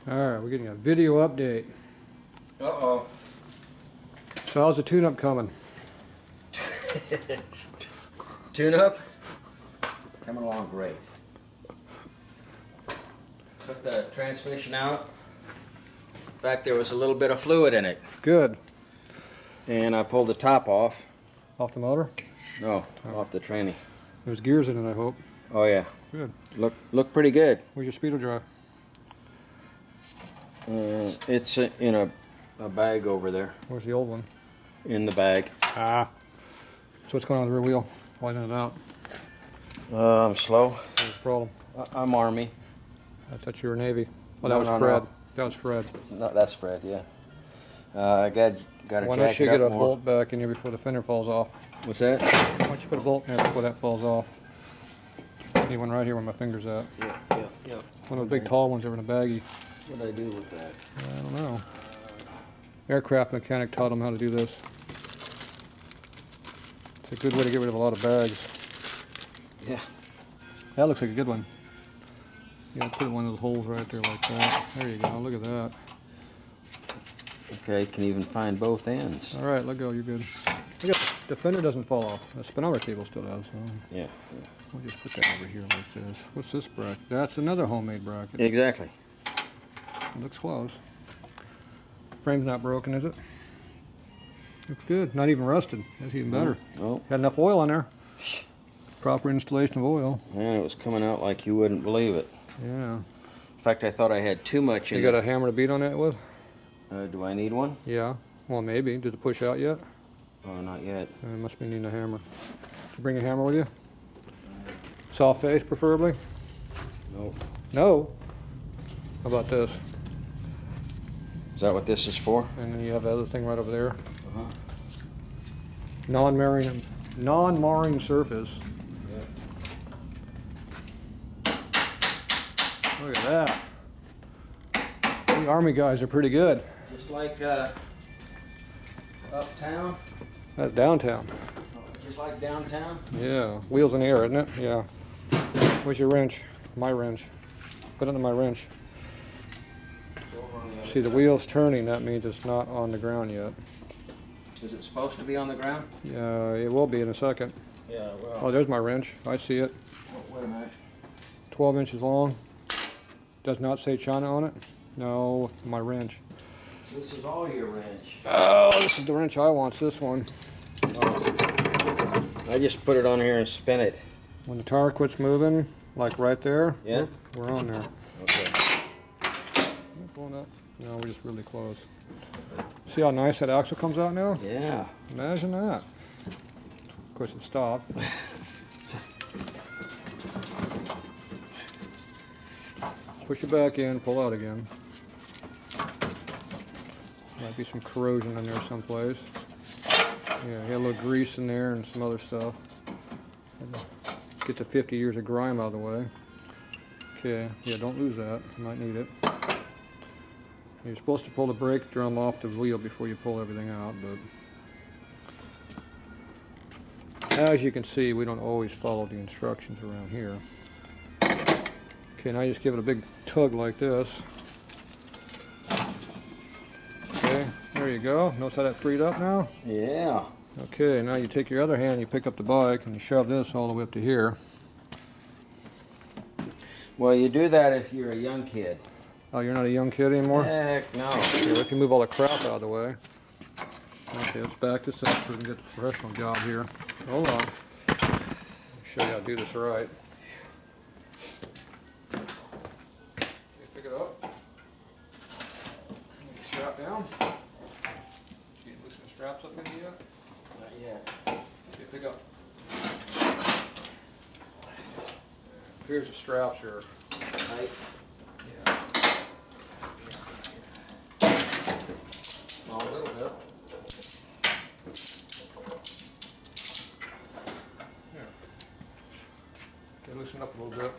Alright, we're getting a video update. Uh-oh. So how's the tune-up coming? Tune-up? Coming along great. Took the transmission out. In fact, there was a little bit of fluid in it. Good. And I pulled the top off. Off the motor? No, off the tranny. There's gears in it, I hope. Oh yeah. Good. Look pretty good. Where's your speedo drive? It's in a bag over there. Where's the old one? In the bag. Ah. So what's going on with the rear wheel? Widen it out. I'm slow. What's the problem? I'm Army. I thought you were Navy. Well, No, that was no, Fred. no. That was Fred. No, that's Fred. Yeah. I got to Why jack don't you it get a up more. bolt back in here before the fender falls off? What's that? Why don't you put a bolt in there before that falls off? I need one right here where my finger's at. Yeah. One of the big tall ones over in the baggie. What did I do with that? I don't know. Aircraft mechanic taught him how to do this. It's a good way to get rid of a lot of bags. Yeah. That looks like a good one. Yeah, put one of those holes right there like that. There you go, look at that. Okay, can even find both ends. All right, let go, you're good. Look at the fender doesn't fall off. The speedometer cable still does. So Yeah. we'll just put that over here like this. What's this bracket? That's another homemade bracket. Exactly. It looks close. Frame's not broken, is it? Looks good. Not even rusted. That's even better. Oh. Got enough oil on there. Proper installation of oil. Man, it was coming out like you wouldn't believe it. Yeah. In fact, I thought I had too much in You got a hammer to beat on that with? Do I need one? Yeah. Well, maybe. Did it push out yet? Oh, not yet. It must be needing a hammer. Did you bring a hammer with you? Soft face, preferably? Nope. No. How about this? Is that what this is for? And then you have the other thing right over there. Uh-huh. Non-marring surface. Yeah. Look at that. The Army guys are pretty good. Just like uptown? That's downtown. Just like downtown? Yeah. Wheels in the air, isn't it? Yeah. Where's your wrench? My wrench. Put it in my wrench. See, the wheel's turning. That means it's not on the ground yet. Is it supposed to be on the ground? Yeah, it will be in a second. Yeah, well. Oh, there's my wrench. I see it. Wait a minute. 12 inches long. Does not say China on it. No, my wrench. This is all your wrench. Oh, this is the wrench I want. This one. Oh. I just put it on here and spin it. When the tire quits moving, like right there, Yeah? we're on there. Okay. Going up. No, we're just really close. See how nice that axle comes out now? Yeah. Imagine that. Of course, it stopped. Push it back in, pull out again. Might be some corrosion in there someplace. Yeah, had a little grease in there and some other stuff. Get the 50 years of grime out of the way. Okay, yeah, don't lose that. You might need it. You're supposed to pull the brake drum off the wheel before you pull everything out, but as you can see, we don't always follow the instructions around here. Okay, now you just give it a big tug like this. Okay, there you go. Notice how that freed up now? Yeah. Okay, now you take your other hand, you pick up the bike, and you shove this all the way up to here. Well, you do that if you're a young kid. Oh, you're not a young kid anymore? Heck no. Here, if you move all the crap out of the way. Okay, let's back this up so we can get the professional job here. Hold on. I'll show you how to do this right. Okay, pick it up. Strap down. You loosen the straps up in yet? Not yet. Okay, pick up. Here's the straps here. Tight. Yeah. A little bit. There. Okay, loosen up a little bit.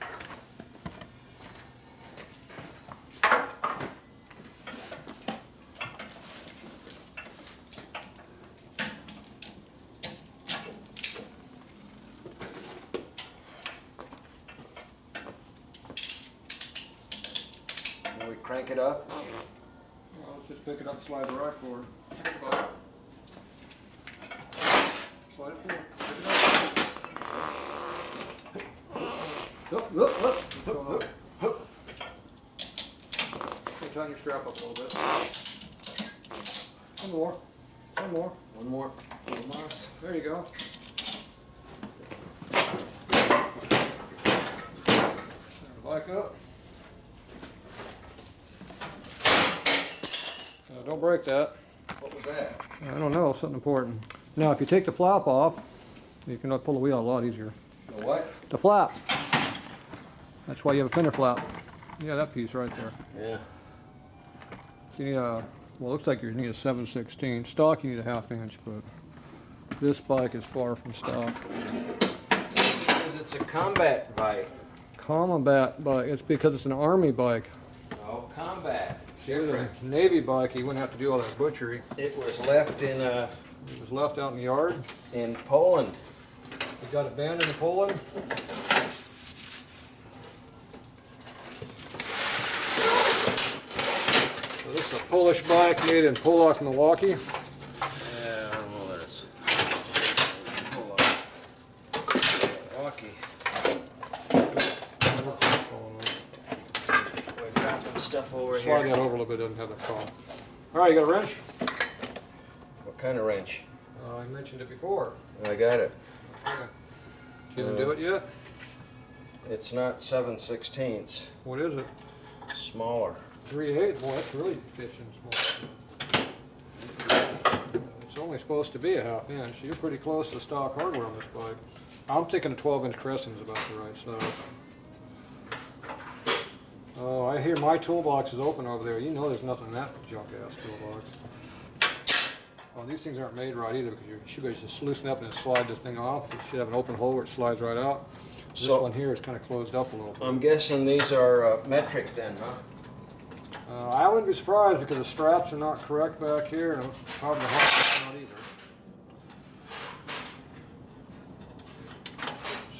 Can we crank it up? Well, let's just pick it up and slide the rack forward. Slide it forward. Pick it up. Up. Tighten your strap up a little bit. One more. One more. One more. One more. There you go. Back up. Don't break that. What was that? I don't know, something important. Now, if you take the flap off, you can pull the wheel a lot easier. The what? The flap. That's why you have a fender flap. Yeah, that piece right there. Yeah. You need a, well, it looks like you need a 7/16. Stock, you need a 1/2 inch, but this bike is far from stock. Because it's a combat bike. Combat bike. It's because it's an army bike. Oh, combat. See, with a Navy bike, you wouldn't have to do all that butchery. It was left It was left out in the yard. in Poland. We got abandoned in Poland. So this is a Polish bike made in Polak, Milwaukee. Yeah, well, there's Milwaukee. We're dropping stuff over Slide here. that over a little bit, doesn't have the phone. All right, you got a wrench? What kind of wrench? I mentioned it before. I got it. Okay. You didn't do it yet? It's not 7/16. What is it? Smaller. 3/8. Boy, that's really pitching small. It's only supposed to be a 1/2 inch. You're pretty close to stock hardware on this bike. I'm thinking a 12-inch crescent is about the right size. Oh, I hear my toolbox is open over there. You know there's nothing in that junk-ass toolbox. Well, these things aren't made right either because you should just loosen up and slide the thing off. You should have an open hole where it slides right out. This So- one here is kind of closed up a little bit. I'm guessing these are metric then, huh? I wouldn't be surprised because the straps are not correct back here and probably the harness not either.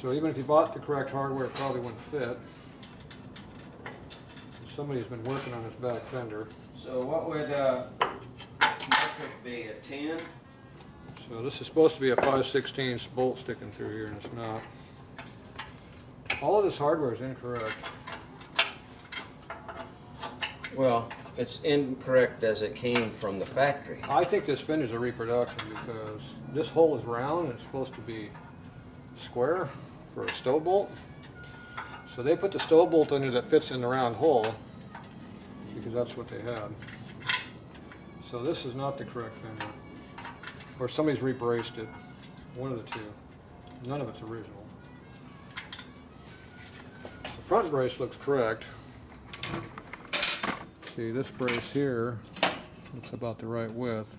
So even if you bought the correct hardware, it probably wouldn't fit. Somebody's been working on this back fender. So what would metric be? A 10? So this is supposed to be a 5/16 bolt sticking through here and it's not. All of this hardware is incorrect. Well, it's incorrect as it came from the factory. I think this fender's a reproduction because this hole is round and it's supposed to be square for a stove bolt. So they put the stove bolt in there that fits in the round hole because that's what they had. So this is not the correct fender. Or somebody's rebraced it. One of the two. None of it's original. The front brace looks correct. See, this brace here looks about the right width.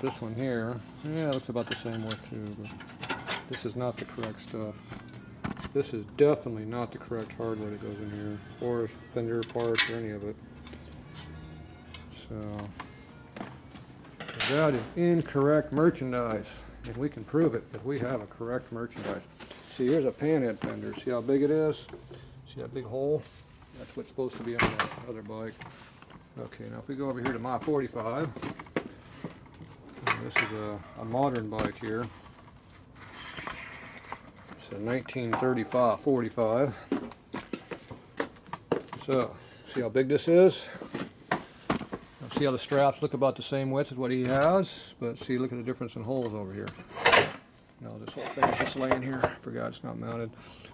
This one here, yeah, it looks about the same width too, but this is not the correct stuff. This is definitely not the correct hardware that goes in here, or fender parts or any of it. So, that is incorrect merchandise, and we can prove it that we have a correct merchandise. See, here's a panhead fender. See how big it is? See that big hole? That's what's supposed to be on that other bike. Okay, now if we go over here to my 45, this is a modern bike here. It's a 1935 45. So, see how big this is? Now, see how the straps look about the same width as what he has, but see, look at the difference in holes over here. No, this whole thing is just laying here. I forgot it's not mounted.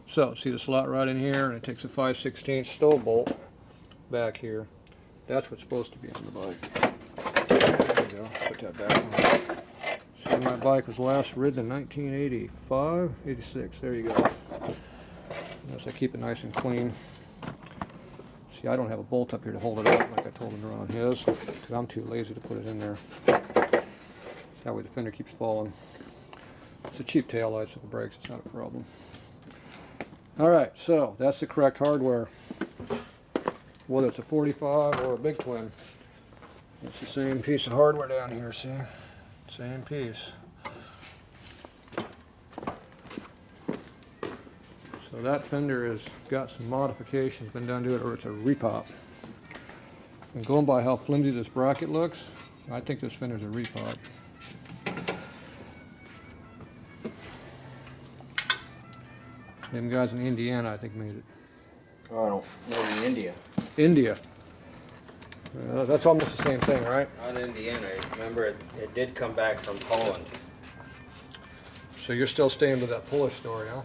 So, see the slot right in here, and it takes a 5/16 stove bolt back here. That's what's supposed to be on the bike. There you go. Put that back on. See, my bike was last ridden in 1985, 86. There you go. Notice I keep it nice and clean. See, I don't have a bolt up here to hold it up like I told him to run on his, because I'm too lazy to put it in there. That way the fender keeps falling. It's a cheap tail light, so if it breaks, it's not a problem. Alright, so that's the correct hardware. Whether it's a 45 or a big twin. It's the same piece of hardware down here, see? Same piece. So that fender has got some modifications been done to it, or it's a repop. And going by how flimsy this bracket looks, I think this Fender's a repot. Them guys in Indiana, I think, made it. Oh, I don't know, in India. India. That's almost the same thing, right? Not Indiana. Remember, it did come back from Poland. So you're still staying with that Polish story, huh?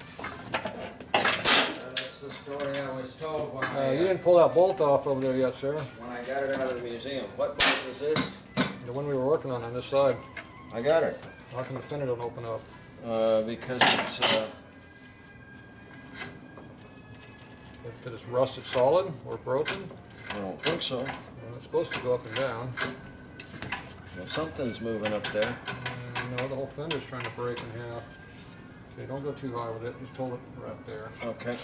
That's the story I was told when You didn't pull that bolt off over there yet, sir. when I got it out of the museum. What bolt is this? The one we were working on this side. I got it. How come the fender don't open up? Because it's Did it rusted solid or broken? I don't think so. Well, it's supposed to go up and down. Well, something's moving up there. No, the whole fender's trying to break in half. Okay, don't go too high with it. Just hold it right there. Okay.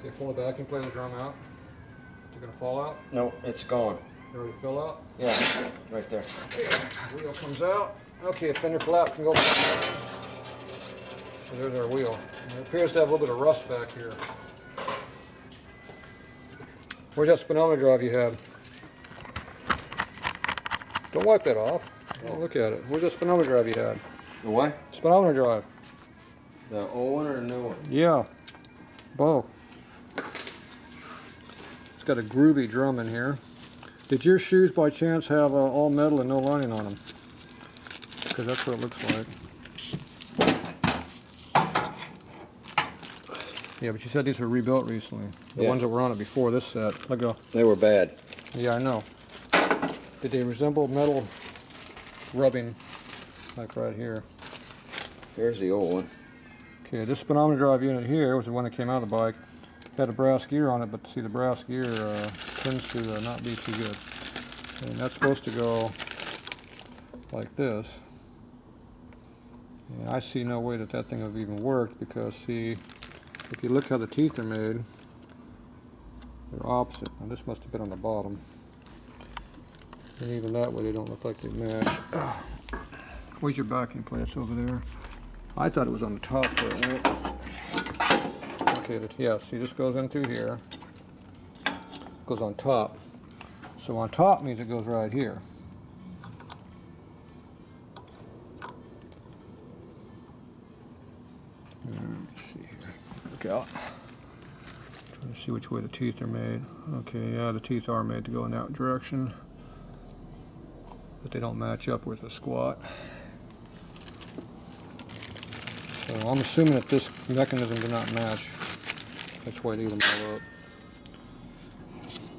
Okay, pull it back and play the drum out. Is it gonna fall out? No, it's gone. It already fill out? Yeah, right there. Okay, wheel comes out. Okay, fender flap can go back. So there's our wheel. And it appears to have a little bit of rust back here. Where's that speedometer drive you had? Don't wipe that off. Oh, look at it. Where's that speedometer drive you had? The what? Speedometer drive. The old one or the new one? Yeah, both. It's got a groovy drum in here. Did your shoes by chance have all metal and no lining on them? Because that's what it looks like. Yeah, but you said these were rebuilt recently. The ones that were on it before this set. Let go. They were bad. Yeah, I know. Did they resemble metal rubbing, like right here? Here's the old one. Okay, this speedometer drive unit here was the one that came out of the bike. Had a brass gear on it, but see, the brass gear tends to not be too good. And that's supposed to go like this. And I see no way that thing would have even worked because, see, if you look how the teeth are made, they're opposite. Now this must have been on the bottom. And even that way they don't look like they match. Where's your backing plate? It's over there. I thought it was on the top where it went. Okay, yeah, see this goes in through here. Goes on top. So on top means it goes right here. Let's see here. Look out. Trying to see which way the teeth are made. Okay, yeah, the teeth are made to go in that direction. But they don't match up with the squat. So I'm assuming that this mechanism did not match. That's why they even blow up.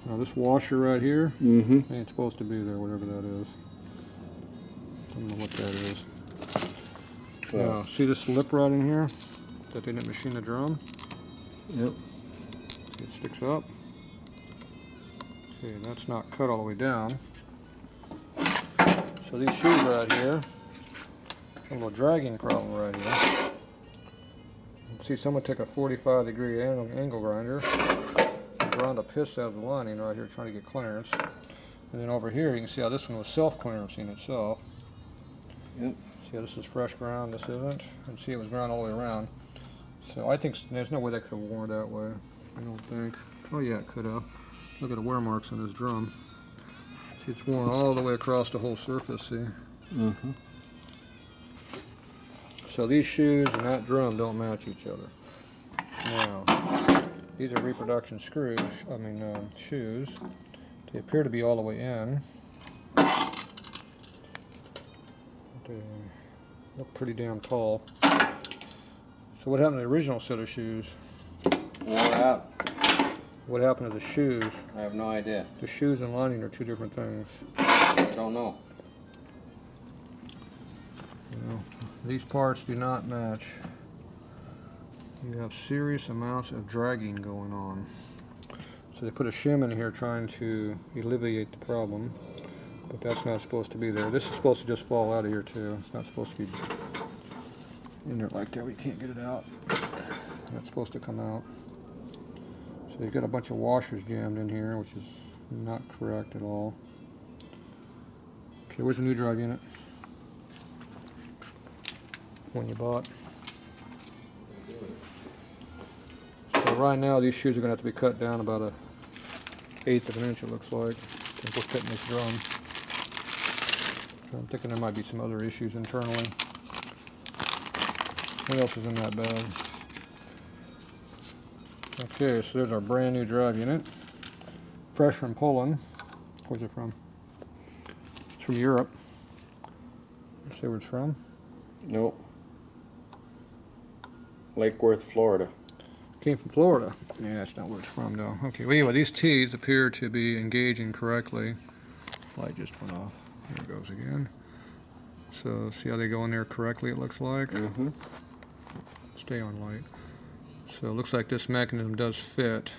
Now this washer right here ain't supposed to be there, whatever that is. I don't know what that is. Now, see this lip right in here that they didn't machine the drum? Yep. It sticks up. Okay, that's not cut all the way down. So these shoes right here, a little dragging problem right here. See, someone took a 45-degree angle grinder and ground a piss out of the lining right here trying to get clearance. And then over here you can see how this one was self-clearancing itself. Yep. See how this is fresh ground, this isn't? And see, it was ground all the way around. So I think there's no way that could have worn that way. I don't think. Oh yeah, it could have. Look at the wear marks on this drum. See, it's worn all the way across the whole surface, see? So these shoes and that drum don't match each other. Now, these are reproduction screws, shoes. They appear to be all the way in. They look pretty damn tall. So what happened to the original set of shoes? Wore out. What happened to the shoes? I have no idea. The shoes and lining are two different things. I don't know. These parts do not match. You have serious amounts of dragging going on. So they put a shim in here trying to alleviate the problem, but that's not supposed to be there. This is supposed to just fall out of here too. It's not supposed to be in there like that. We can't get it out. That's supposed to come out. So you've got a bunch of washers jammed in here, which is not correct at all. Okay, where's the new drive unit? When you bought. So right now these shoes are going to have to be cut down about 1/8 of an inch, it looks like. think we're fitting this drum. So I'm thinking there might be some other issues internally. What else is in that bag? Okay, so there's our brand new drive unit. Fresh from Poland. Where's it from? It's from Europe. Let's see where it's from. Nope. Lake Worth, Florida. Came from Florida. Yeah, that's not where it's from though. Okay, well anyway, these T's appear to be engaging correctly. Light just went off. There it goes again. So see how they go in there correctly, it looks like? Mm-hmm. Stay on light. So it looks like this mechanism does fit.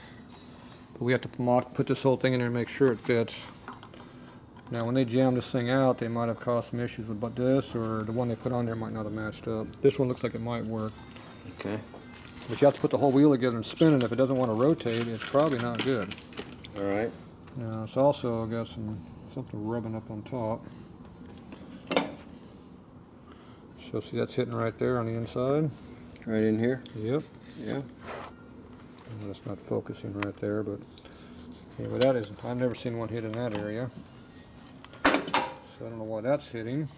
But we have to put this whole thing in there and make sure it fits. Now when they jam this thing out, they might have caused some issues with this, or the one they put on there might not have matched up. This one looks like it might work. Okay. But you have to put the whole wheel together and spin it. If it doesn't want to rotate, it's probably not good. All right. Now it's also got something rubbing up on top. So see that's hitting right there on the inside. Right in here? Yep. Yeah. And it's not focusing right there, but anyway, that isn't. I've never seen one hit in that area. So I don't know why that's hitting.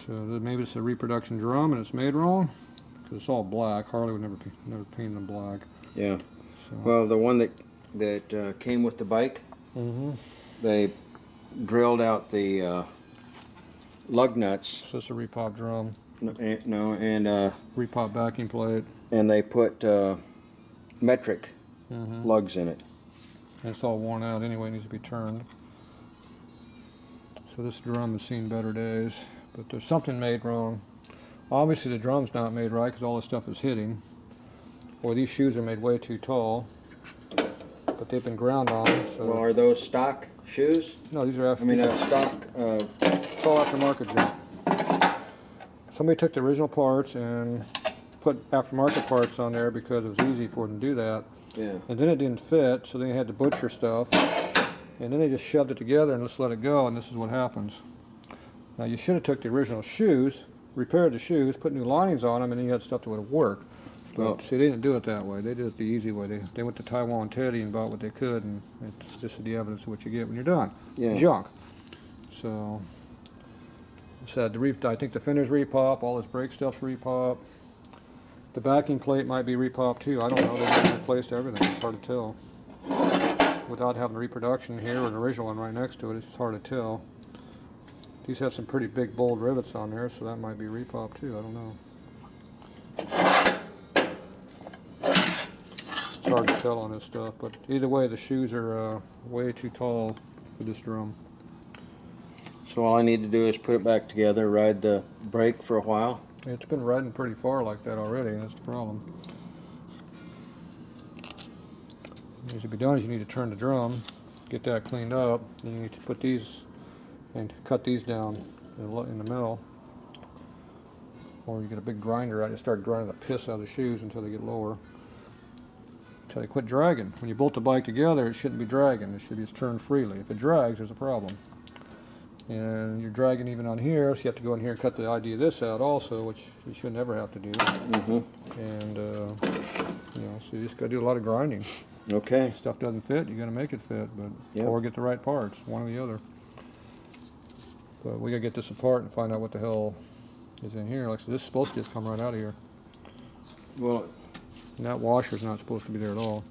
So maybe it's a reproduction drum and it's made wrong, because it's all black. Harley would never paint them black. Yeah. So. Well, the one that came with the bike, they drilled out the lug nuts. So it's a repop drum. No, Repop backing plate. and they put metric lugs in it. And it's all worn out anyway, it needs to be turned. So this drum has seen better days, but there's something made wrong. Obviously the drum's not made right because all this stuff is hitting. Or these shoes are made way too tall, but they've been ground on. So. Well, are those stock shoes? No, these are I mean, stock. it's all aftermarket junk. Somebody took the original parts and put aftermarket parts on there because it was easy for them to do that. Yeah. And then it didn't fit, so they had to butcher stuff. And then they just shoved it together and just let it go, and this is what happens. Now you should have took the original shoes, repaired the shoes, put new linings on them, and then you had stuff that would have worked. But see, they didn't do it that way. They did it the easy way. They went to Taiwan Teddy and bought what they could, and this is the evidence of what you get when you're done. Yeah. Junk. So, said I think the Fender's repop, all this brake stuff's repop. The backing plate might be repop too. I don't know. They've replaced everything. It's hard to tell. Without having a reproduction here or an original one right next to it, it's hard to tell. These have some pretty big bold rivets on there, so that might be repop too. I don't know. It's hard to tell on this stuff, but either way, the shoes are way too tall for this drum. So all I need to do is put it back together, ride the brake for a while. It's been riding pretty far like that already, that's the problem. What needs to be done is you need to turn the drum, get that cleaned up, then you need to put these and cut these down in the middle. Or you get a big grinder out and start grinding the piss out of the shoes until they get lower. Until they quit dragging. When you bolt the bike together, it shouldn't be dragging. It should be just turned freely. If it drags, there's a problem. And you're dragging even on here, so you have to go in here and cut the idea of this out also, which you should never have to do. And you know, so you just got to do a lot of grinding. Okay. If stuff doesn't fit, you got to make it fit, but or get the right parts, one or the other. But we got to get this apart and find out what the hell is in here. Like so, this is supposed to just come right out of here. Well, and that washer's not supposed to be there at all.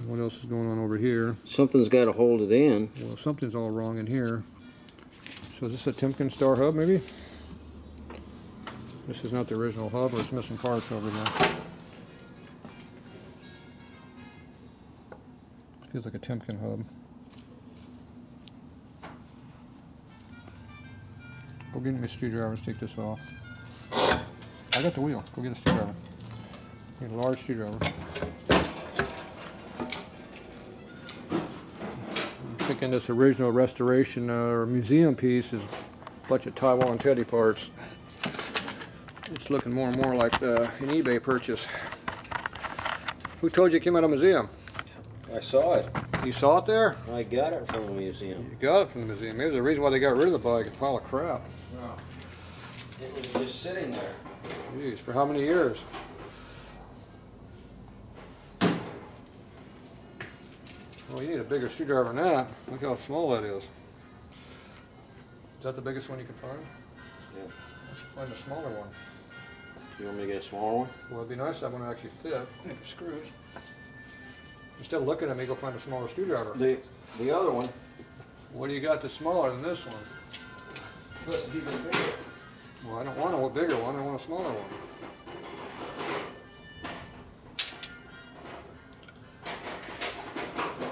What else is going on over here? something's got to hold it in. Well, something's all wrong in here. So is this a Timken Star hub, maybe? This is not the original hub, or it's missing parts over here. Feels like a Timken hub. Go get me a screwdriver and take this off. I got the wheel. Go get a screwdriver. Need a large screwdriver. I'm thinking this original restoration or museum piece is a bunch of Taiwan Teddy parts. It's looking more and more like an eBay purchase. Who told you it came out of a museum? I saw it. You saw it there? I got it from the museum. You got it from the museum. Maybe there's a reason why they got rid of the bike. A pile of crap. No. It was just sitting there. Jeez, for how many years? Well, you need a bigger screwdriver than that. Look how small that is. Is that the biggest one you can find? Yeah. Let's find a smaller one. You want me to get a smaller one? Well, it'd be nice to have one that actually fit. Screws. Instead of looking at me, go find a smaller screwdriver. The other one. What do you got that's smaller than this one? Plus even bigger. Well, I don't want a bigger one. I want a smaller one.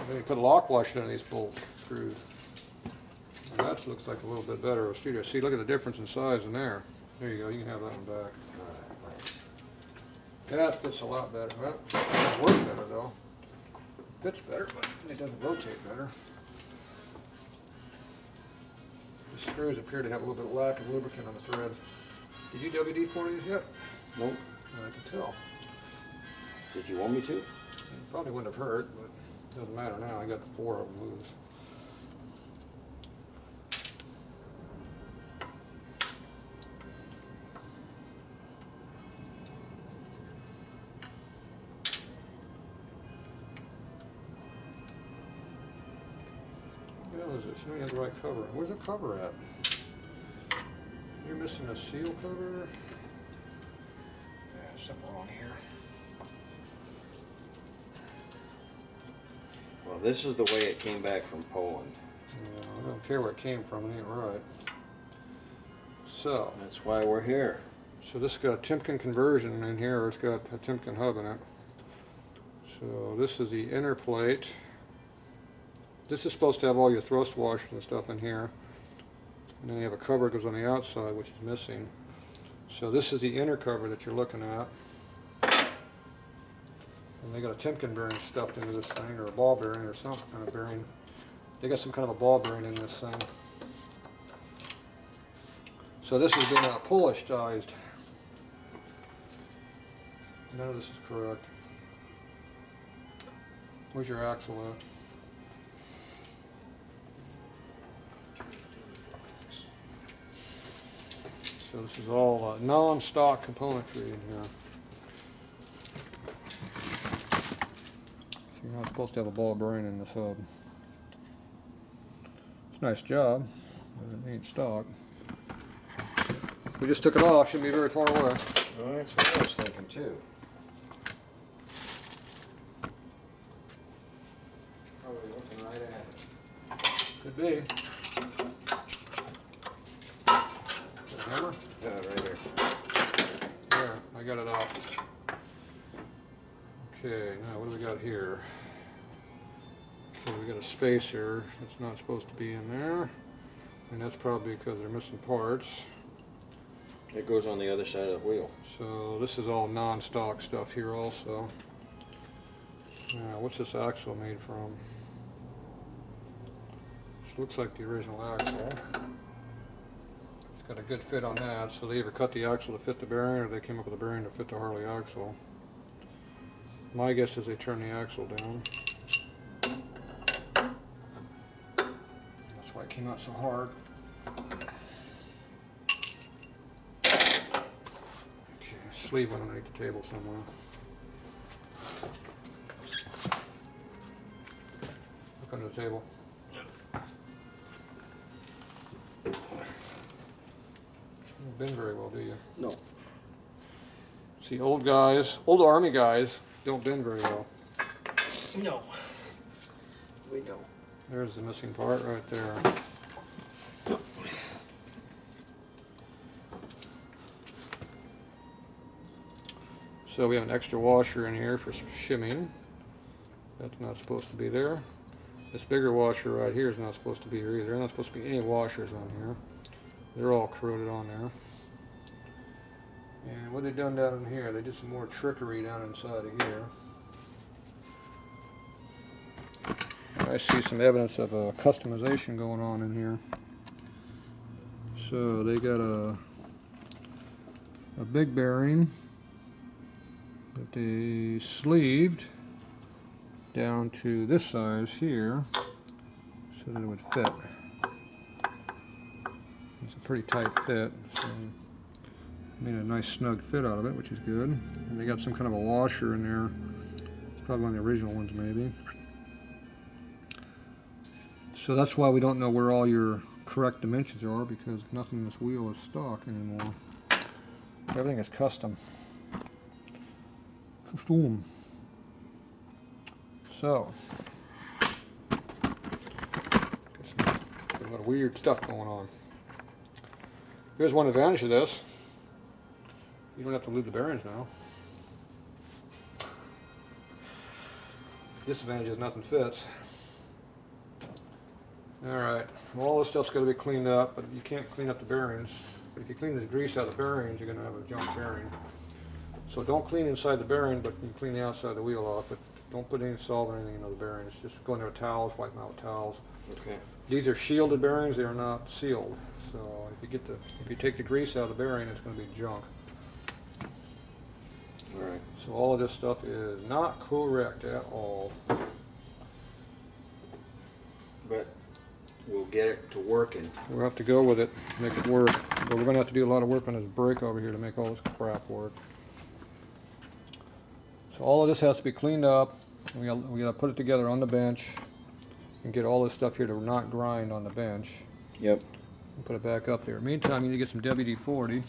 Then you put lock washer in these bolt screws. And that looks like a little bit better of a screwdriver. See, look at the difference in size in there. There you go. You can have that one back. That fits a lot better. That doesn't work better though. Fits better, but it doesn't rotate better. The screws appear to have a little bit of lack of lubricant on the threads. Did you WD-40 these yet? Nope. I can tell. Did you want me to? It probably wouldn't have hurt, but it doesn't matter now. I got 4 of them loose. What the hell is this? You don't have the right cover. Where's the cover at? You're missing a seal cover. Yeah, something wrong here. Well, this is the way it came back from Poland. Yeah, I don't care where it came from. It ain't right. So. That's why we're here. So this has got a Timken conversion in here, or it's got a Timken hub in it. So this is the inner plate. This is supposed to have all your thrust washers and stuff in here. And then you have a cover that goes on the outside, which is missing. So this is the inner cover that you're looking at. And they got a Timken bearing stuffed into this thing, or a ball bearing, or some kind of bearing. They got some kind of a ball bearing in this thing. So this has been Polishized. None of this is correct. Where's your axle at? So this is all non-stock componentry in here. So you're not supposed to have a ball bearing in this hub. It's a nice job, but it ain't stock. We just took it off, shouldn't be very far away. Well, that's what I was thinking too. Probably looking right at it. Could be. Hammer? Yeah, right there. There, I got it out. Okay, now what do we got here? Okay, we got a spacer that's not supposed to be in there. And that's probably because they're missing parts. It goes on the other side of the wheel. So this is all non-stock stuff here also. Now, what's this axle made from? This looks like the original axle. Got a good fit on that, so they either cut the axle to fit the bearing or they came up with a bearing to fit the Harley axle. My guess is they turned the axle down. That's why it came out so hard. Okay, sleeve went underneath the table somewhere. Look under the table. Been very well, do you? No. See, old Army guys don't bend very well. No. We don't. There's the missing part right there. So we have an extra washer in here for shimming. That's not supposed to be there. This bigger washer right here is not supposed to be here either. There's not supposed to be any washers on here. They're all corroded on there. And what they done down in here, they did some more trickery down inside of here. I see some evidence of customization going on in here. So they got a big bearing that they sleeved down to this size here so that it would fit. It's a pretty tight fit, so made a nice snug fit out of it, which is good. And they got some kind of a washer in there. It's probably one of the original ones, maybe. So that's why we don't know where all your correct dimensions are, because nothing in this wheel is stock anymore. Everything is custom. Custom. So, got a lot of weird stuff going on. Here's one advantage of this. You don't have to lube the bearings now. Disadvantage is nothing fits. Alright, well, all this stuff's got to be cleaned up, but you can't clean up the bearings. But if you clean the grease out of the bearings, you're going to have a junk bearing. So don't clean inside the bearing, but you can clean the outside of the wheel off. But don't put any salt or anything in the bearings. Just go in there with towels, wipe them out with towels. Okay. These are shielded bearings; they are not sealed. So if you take the grease out of the bearing, it's going to be junk. All right. So all of this stuff is not correct at all. But we'll get it to working. We'll have to go with it, make it work. But we're going to have to do a lot of work on this brake over here to make all this crap work. So all of this has to be cleaned up. We got to put it together on the bench and get all this stuff here to not grind on the bench. Yep. And put it back up there. Meantime, you need to get some WD-40.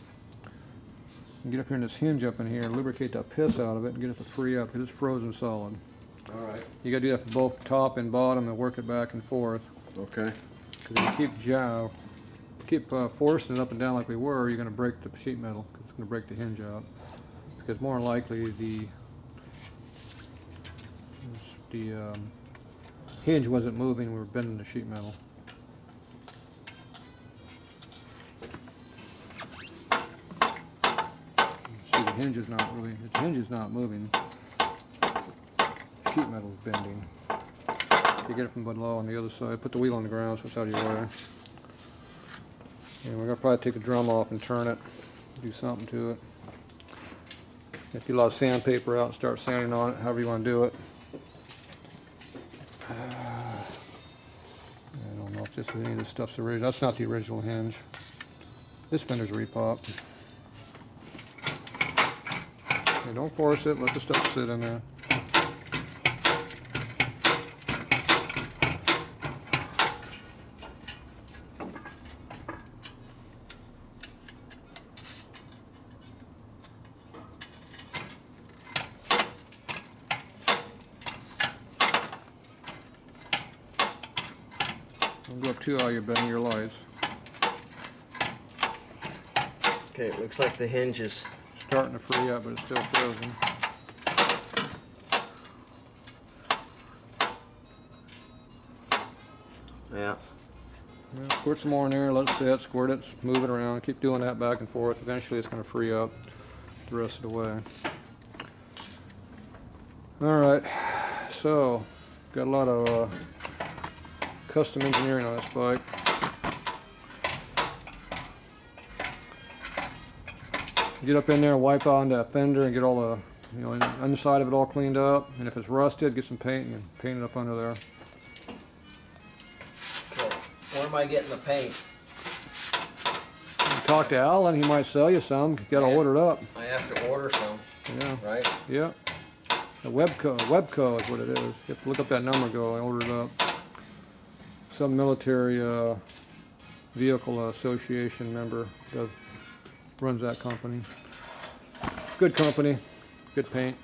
And get up here in this hinge up in here and lubricate that piss out of it and get it to free up, because it's frozen solid. All right. You got to do that for both top and bottom and work it back and forth. Okay. Because if you keep forcing it up and down like we were, you're going to break the sheet metal, because it's going to break the hinge out. Because more than likely the hinge wasn't moving, we were bending the sheet metal. See, the hinge is not really, the hinge is not moving. Sheet metal is bending. You get it from below on the other side. Put the wheel on the ground so it's out of your way. And we're going to probably take the drum off and turn it, do something to it. Get a lot of sandpaper out and start sanding on it, however you want to do it. I don't know if any of this stuff's original. That's not the original hinge. This Fender's repop. Okay, don't force it, let the stuff sit in there. Don't go up too high, you're bending your lights. Okay, it looks like the hinge is Starting to free up, but it's still frozen. yeah. Squirt some more in there, let it sit, squirt it, move it around, keep doing that back and forth. Eventually it's going to free up the rest of the way. Alright, so got a lot of custom engineering on this bike. Get up in there and wipe on that fender and get all the, inside of it all cleaned up. And if it's rusted, get some paint and paint it up under there. Okay. Where am I getting the paint? You talk to Alan, he might sell you some. You gotta order it up. I have to order some. Yeah. Right? Yeah. The Webco is what it is. You have to look up that number, go, I ordered it up. Some military vehicle association member runs that company. Good company, good paint.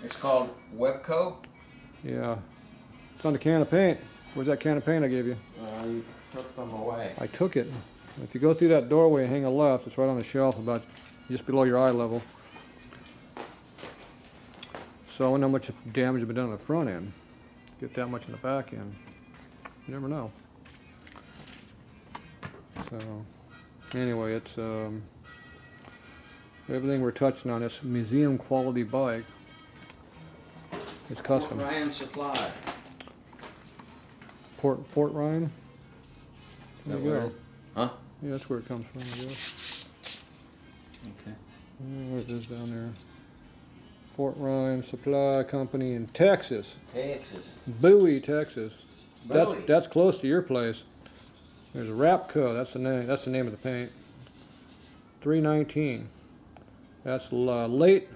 It's called Webco? Yeah. It's on the can of paint. Where's that can of paint I gave you? You took them away. I took it. If you go through that doorway and hang a left, it's right on the shelf about just below your eye level. So I wonder how much damage has been done on the front end. Get that much in the back end. You never know. So anyway, it's everything we're touching on this museum quality bike. It's custom. Fort Ryan Supply. Fort Ryan? There you go. Huh? Yeah, that's where it comes from, I guess. Okay. Where it is down there. Fort Ryan Supply Company in Texas. Texas. Bowie, Texas. Bowie. That's close to your place. There's Rapco. That's the name. That's the name of the paint. 319. That's late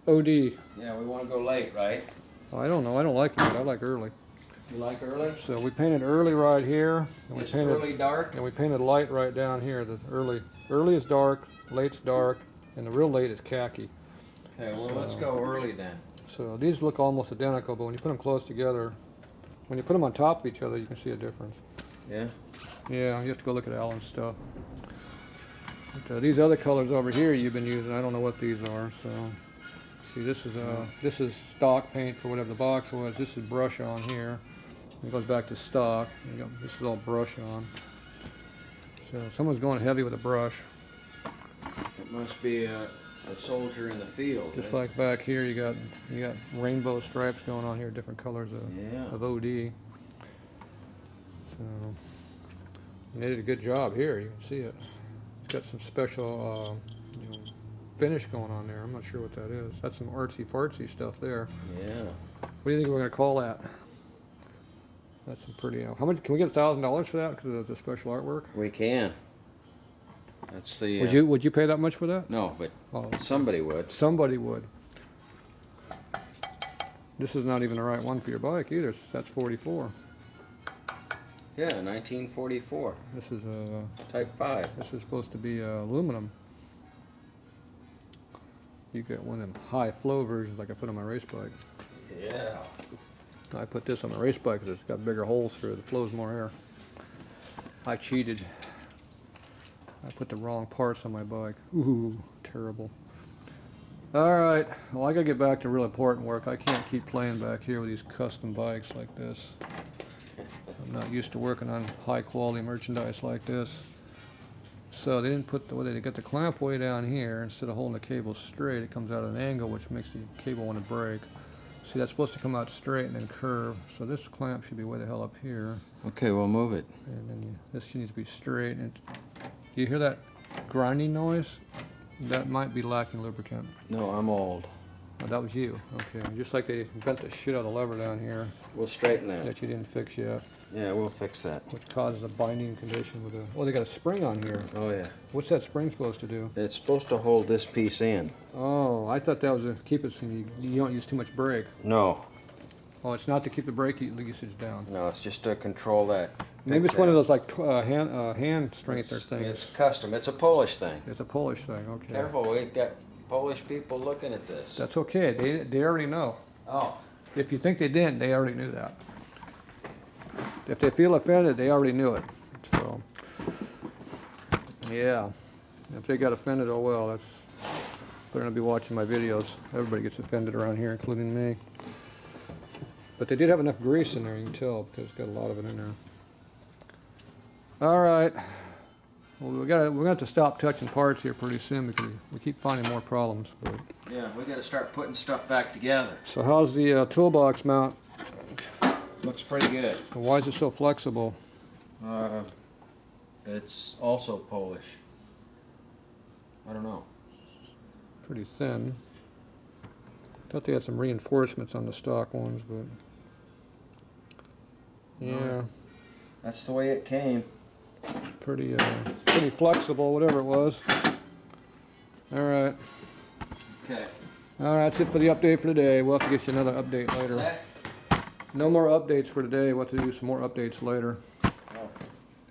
OD. Yeah, we want to go late, right? I don't know. I don't like late. I like early. You like early? So we painted early right here. And Is early dark? And we painted light right down here. The early is dark, late's dark, and the real late is khaki. Okay, well, let's go early then. So these look almost identical, but when you put them close together, when you put them on top of each other, you can see a difference. Yeah? Yeah, you have to go look at Alan's stuff. But, these other colors over here you've been using, I don't know what these are. So, see, this is stock paint for whatever the box was. This is brush on here. It goes back to stock. This is all brush on. So someone's going heavy with a brush. It must be a soldier in the field. Just like back here, you got rainbow stripes going on here, different colors of OD. So they did a good job here. You can see it. It's got some special finish going on there. I'm not sure what that is. That's some artsy-fartsy stuff there. Yeah. What do you think we're going to call that? That's some pretty. How much can we get $1,000 for that because of the special artwork? We can. That's the. Would you pay that much for that? No, but somebody would. Somebody would. This is not even the right one for your bike either. That's 44. Yeah, 1944. This is Type 5. This is supposed to be aluminum. You get one of them high flow versions like I put on my race bike. Yeah. I put this on the race bike because it's got bigger holes through it. It flows more air. I cheated. I put the wrong parts on my bike. Ooh, terrible. Alright, well I gotta get back to real important work. I can't keep playing back here with these custom bikes like this. I'm not used to working on high quality merchandise like this. So they didn't put they got the clamp way down here. Instead of holding the cable straight, it comes out at an angle which makes the cable want to break. See, that's supposed to come out straight and then curve. So this clamp should be way the hell up here. Okay, we'll move it. And then this needs to be straight. And you hear that grinding noise? That might be lacking lubricant. No, I'm old. Oh, that was you. Okay. Just like they bent the shit out of the lever down here. We'll straighten that. That you didn't fix yet. Yeah, we'll fix that. Which causes a binding condition with a. Oh, they got a spring on here. Oh yeah. What's that spring supposed to do? It's supposed to hold this piece in. Oh, I thought that was to keep it so you don't use too much brake. No. Oh, it's not to keep the brake usage down. No, it's just to control that. Maybe it's one of those like hand strengthener things. It's custom. It's a Polish thing. It's a Polish thing. Okay. Careful, we've got Polish people looking at this. That's okay. They already know. Oh. If you think they didn't, they already knew that. If they feel offended, they already knew it. So, yeah. If they got offended, oh well. They're going to be watching my videos. Everybody gets offended around here, including me. But they did have enough grease in there, you can tell, because it's got a lot of it in there. All right. Well, we're going to have to stop touching parts here pretty soon because we keep finding more problems. But. Yeah, we got to start putting stuff back together. So how's the toolbox mount? Looks pretty good. Why is it so flexible? It's also Polish. I don't know. Pretty thin. Thought they had some reinforcements on the stock ones, but yeah. That's the way it came. Pretty flexible, whatever it was. All right. Okay. All right, that's it for the update for today. We'll have to get you another update later. No more updates for today. We'll have to do some more updates later. Oh.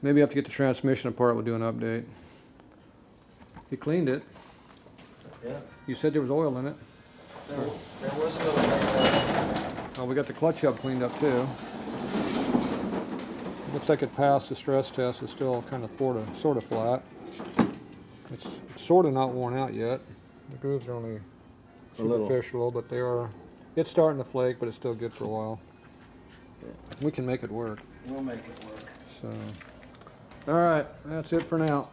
Maybe have to get the transmission apart. We'll do an update. He cleaned it. Yeah. You said there was oil in it. There was a little bit. Oh, we got the clutch hub cleaned up too. Looks like it passed the stress test. It's still kind of sort of flat. It's sort of not worn out yet. The grooves are only superficial, but they are. It's starting to flake, but it's still good for a while. We can make it work. We'll make it work. So, all right, that's it for now.